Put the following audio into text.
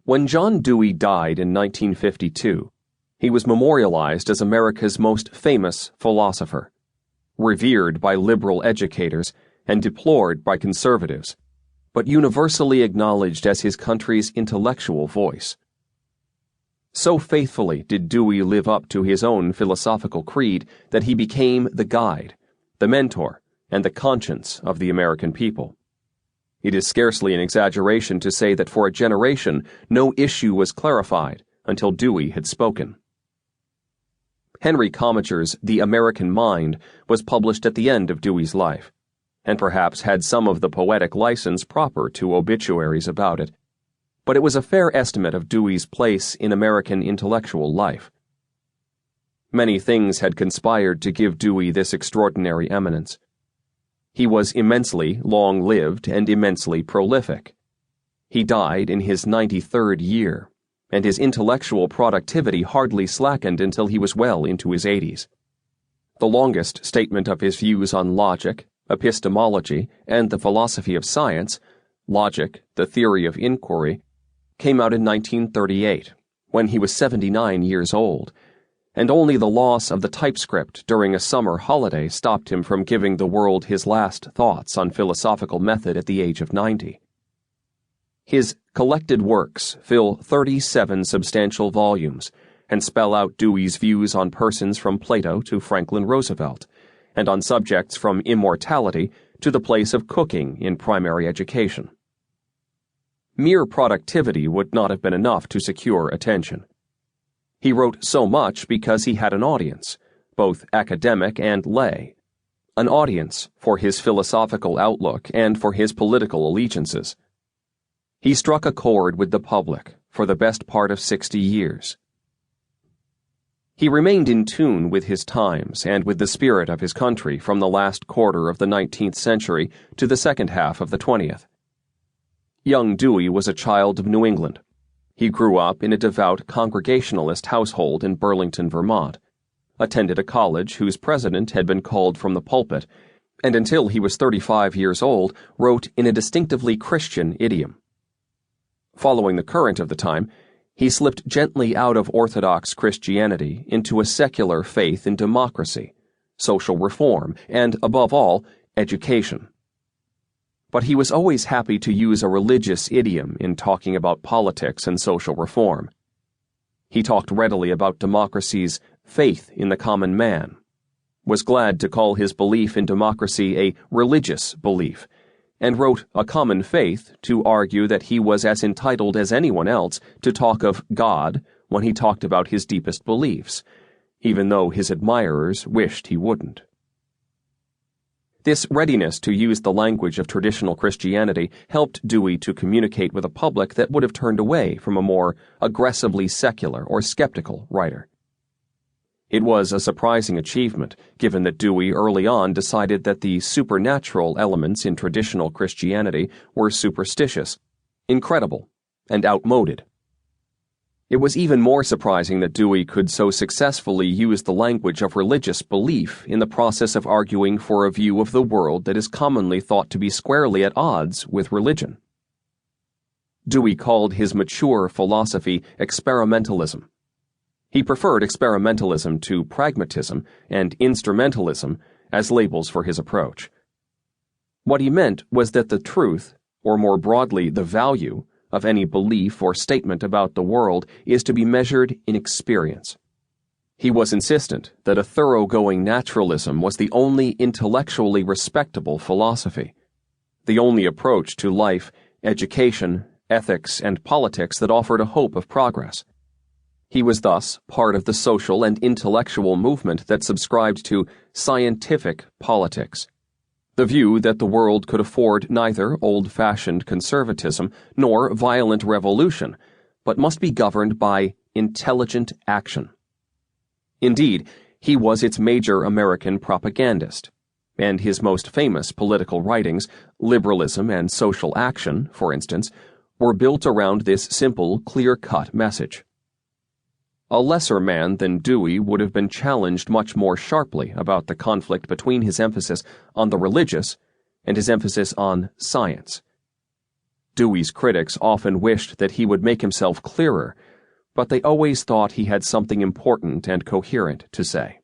When John Dewey died in 1952, he was memorialized as America's most famous philosopher, revered by liberal educators and deplored by conservatives, but universally acknowledged as his country's intellectual voice. So faithfully did Dewey live up to his own philosophical creed that he became the guide, the mentor, and the conscience of the American people. It is scarcely an exaggeration to say that for a generation no issue was clarified until Dewey had spoken. Henry Commager's The American Mind was published at the end of Dewey's life, and perhaps had some of the poetic license proper to obituaries about it, but it was a fair estimate of Dewey's place in American intellectual life. Many things had conspired to give Dewey this extraordinary eminence. He was immensely long-lived and immensely prolific. He died in his 93rd year, and his intellectual productivity hardly slackened until he was well into his 80s. The longest statement of his views on logic, epistemology, and the philosophy of science, Logic, the Theory of Inquiry, came out in 1938, when he was 79 years old, and only the loss of the typescript during a summer holiday stopped him from giving the world his last thoughts on philosophical method at the age of 90. His collected works fill 37 substantial volumes and spell out Dewey's views on persons from Plato to Franklin Roosevelt, and on subjects from immortality to the place of cooking in primary education. Mere productivity would not have been enough to secure attention. He wrote so much because he had an audience, both academic and lay, an audience for his philosophical outlook and for his political allegiances. He struck a chord with the public for the best part of 60 years. He remained in tune with his times and with the spirit of his country from the last quarter of the 19th century to the second half of the 20th. Young Dewey was a child of New England. He grew up in a devout Congregationalist household in Burlington, Vermont, attended a college whose president had been called from the pulpit, and until he was 35 years old, wrote in a distinctively Christian idiom. Following the current of the time, he slipped gently out of Orthodox Christianity into a secular faith in democracy, social reform, and, above all, education. But he was always happy to use a religious idiom in talking about politics and social reform. He talked readily about democracy's faith in the common man, was glad to call his belief in democracy a religious belief, and wrote A Common Faith to argue that he was as entitled as anyone else to talk of God when he talked about his deepest beliefs, even though his admirers wished he wouldn't. This readiness to use the language of traditional Christianity helped Dewey to communicate with a public that would have turned away from a more aggressively secular or skeptical writer. It was a surprising achievement, given that Dewey early on decided that the supernatural elements in traditional Christianity were superstitious, incredible, and outmoded. It was even more surprising that Dewey could so successfully use the language of religious belief in the process of arguing for a view of the world that is commonly thought to be squarely at odds with religion. Dewey called his mature philosophy experimentalism. He preferred experimentalism to pragmatism and instrumentalism as labels for his approach. What he meant was that the truth, or more broadly the value, of any belief or statement about the world is to be measured in experience. He was insistent that a thoroughgoing naturalism was the only intellectually respectable philosophy, the only approach to life, education, ethics, and politics that offered a hope of progress. He was thus part of the social and intellectual movement that subscribed to scientific politics, the view that the world could afford neither old-fashioned conservatism nor violent revolution, but must be governed by intelligent action. Indeed, he was its major American propagandist, and his most famous political writings, Liberalism and Social Action, for instance, were built around this simple, clear-cut message. A lesser man than Dewey would have been challenged much more sharply about the conflict between his emphasis on the religious and his emphasis on science. Dewey's critics often wished that he would make himself clearer, but they always thought he had something important and coherent to say.